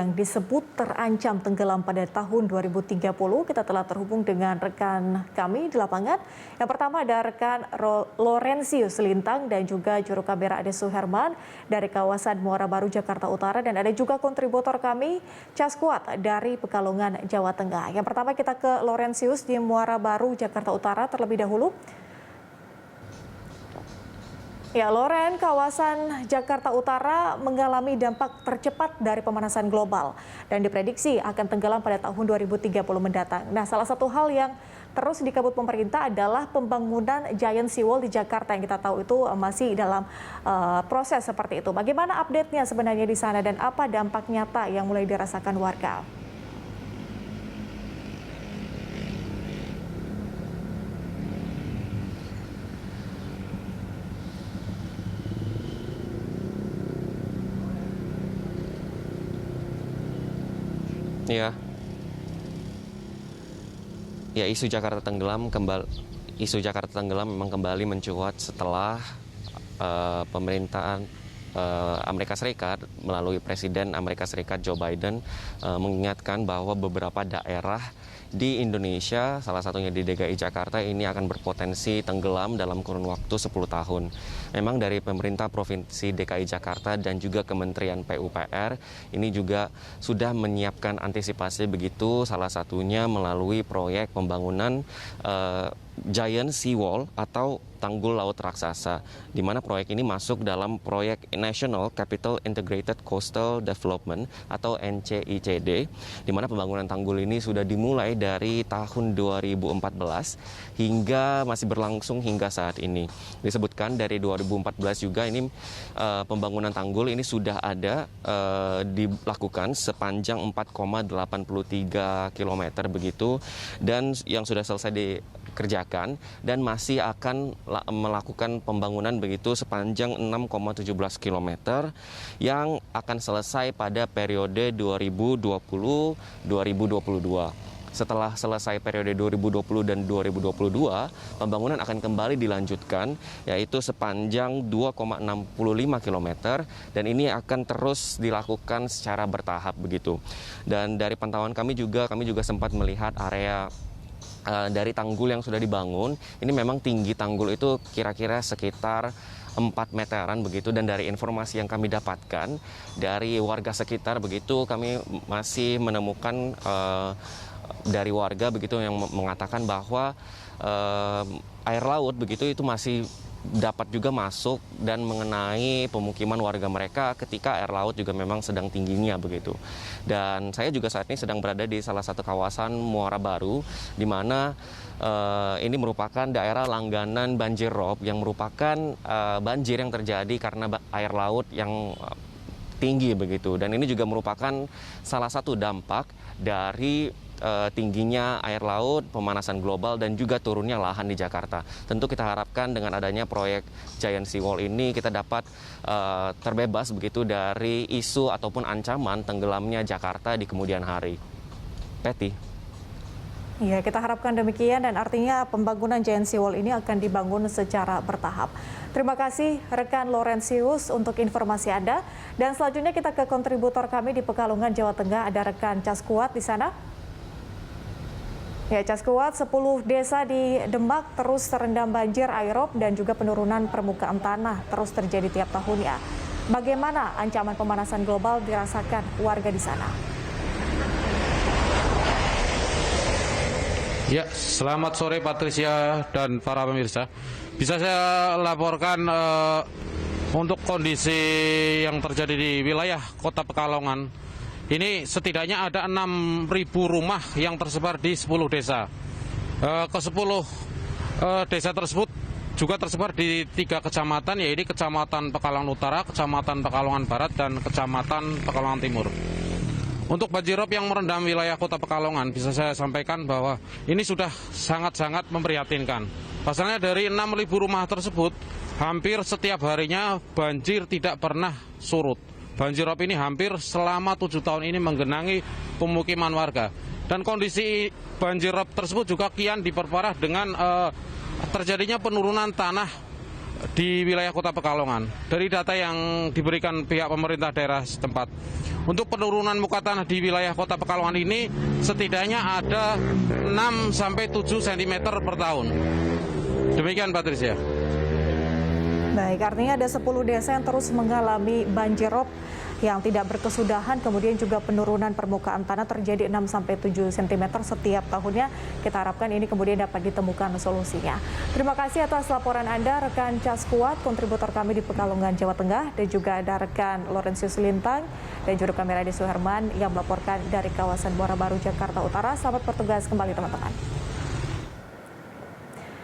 yang disebut terancam tenggelam pada tahun 2030. Kita telah terhubung dengan rekan kami di lapangan. Yang pertama ada rekan Lorensius Lintang dan juga juru kamera Ade Suherman dari kawasan Muara Baru, Jakarta Utara. Dan ada juga kontributor kami, Caskuat dari Pekalongan, Jawa Tengah. Yang pertama kita ke Lorensius di Muara Baru, Jakarta Utara terlebih dahulu. Ya, Loren, kawasan Jakarta Utara mengalami dampak tercepat dari pemanasan global dan diprediksi akan tenggelam pada tahun 2030 mendatang. Nah, salah satu hal yang terus dikebut pemerintah adalah pembangunan Giant Seawall di Jakarta yang kita tahu itu masih dalam proses seperti itu. Bagaimana update-nya sebenarnya di sana dan apa dampak nyata yang mulai dirasakan warga? Ya, isu Jakarta tenggelam memang kembali mencuat setelah pemerintahan Amerika Serikat melalui Presiden Amerika Serikat Joe Biden mengingatkan bahwa beberapa daerah di Indonesia, salah satunya di DKI Jakarta, ini akan berpotensi tenggelam dalam kurun waktu 10 tahun. Memang dari pemerintah Provinsi DKI Jakarta dan juga Kementerian PUPR ini juga sudah menyiapkan antisipasi begitu, salah satunya melalui proyek pembangunan Giant Seawall atau tanggul laut raksasa, di mana proyek ini masuk dalam proyek National Capital Integrated Coastal Development atau NCICD, di mana pembangunan tanggul ini sudah dimulai dari tahun 2014 hingga masih berlangsung hingga saat ini. Disebutkan dari 2014 juga ini pembangunan tanggul ini sudah ada dilakukan sepanjang 4,83 km begitu, dan yang sudah selesai dikerjakan dan masih akan melakukan pembangunan begitu sepanjang 6,17 km yang akan selesai pada periode 2020-2022. Setelah selesai periode 2020 dan 2022, pembangunan akan kembali dilanjutkan, yaitu sepanjang 2,65 km, dan ini akan terus dilakukan secara bertahap begitu. Dan dari pantauan kami juga sempat melihat area dari tanggul yang sudah dibangun. Ini memang tinggi tanggul itu kira-kira sekitar 4 meteran begitu, dan dari informasi yang kami dapatkan dari warga sekitar begitu, kami masih menemukan dari warga begitu yang mengatakan bahwa air laut begitu itu masih dapat juga masuk dan mengenai pemukiman warga mereka ketika air laut juga memang sedang tingginya begitu. Dan saya juga saat ini sedang berada di salah satu kawasan Muara Baru, di mana ini merupakan daerah langganan banjir rob yang merupakan banjir yang terjadi karena air laut yang tinggi begitu. Dan ini juga merupakan salah satu dampak dari tingginya air laut, pemanasan global, dan juga turunnya lahan di Jakarta. Tentu kita harapkan dengan adanya proyek Giant Seawall ini kita dapat terbebas begitu dari isu ataupun ancaman tenggelamnya Jakarta di kemudian hari. Peti. Ya, kita harapkan demikian, dan artinya pembangunan Giant Seawall ini akan dibangun secara bertahap. Terima kasih rekan Lorensius untuk informasi Anda. Dan selanjutnya kita ke kontributor kami di Pekalongan, Jawa Tengah, ada rekan Caskuat di sana. Ya, Caskuat, 10 desa di Demak terus terendam banjir aerob dan juga penurunan permukaan tanah terus terjadi tiap tahunnya. Bagaimana ancaman pemanasan global dirasakan warga di sana? Ya, selamat sore Patricia dan para pemirsa. Bisa saya laporkan untuk kondisi yang terjadi di wilayah Kota Pekalongan. Ini setidaknya ada 6.000 rumah yang tersebar di 10 desa. Ke-10 desa tersebut juga tersebar di 3 kecamatan, yaitu Kecamatan Pekalongan Utara, Kecamatan Pekalongan Barat, dan Kecamatan Pekalongan Timur. Untuk banjirop yang merendam wilayah Kota Pekalongan, bisa saya sampaikan bahwa ini sudah sangat-sangat memprihatinkan. Pasalnya dari 6.000 rumah tersebut, hampir setiap harinya banjir tidak pernah surut. Banjirop ini hampir selama 7 tahun ini menggenangi pemukiman warga. Dan kondisi banjirop tersebut juga kian diperparah dengan terjadinya penurunan tanah di wilayah Kota Pekalongan. Dari data yang diberikan pihak pemerintah daerah setempat, untuk penurunan muka tanah di wilayah Kota Pekalongan ini setidaknya ada 6 sampai 7 cm per tahun. Demikian, Patricia. Baik, artinya ada 10 desa yang terus mengalami banjirop yang tidak berkesudahan, kemudian juga penurunan permukaan tanah terjadi 6-7 cm setiap tahunnya. Kita harapkan ini kemudian dapat ditemukan solusinya. Terima kasih atas laporan Anda, rekan Cas Kuat, kontributor kami di Pekalongan, Jawa Tengah, dan juga ada rekan Lorenzius Lintang dan juru kamera Edi Suherman yang melaporkan dari kawasan Muara Baru, Jakarta Utara. Selamat bertugas kembali, teman-teman.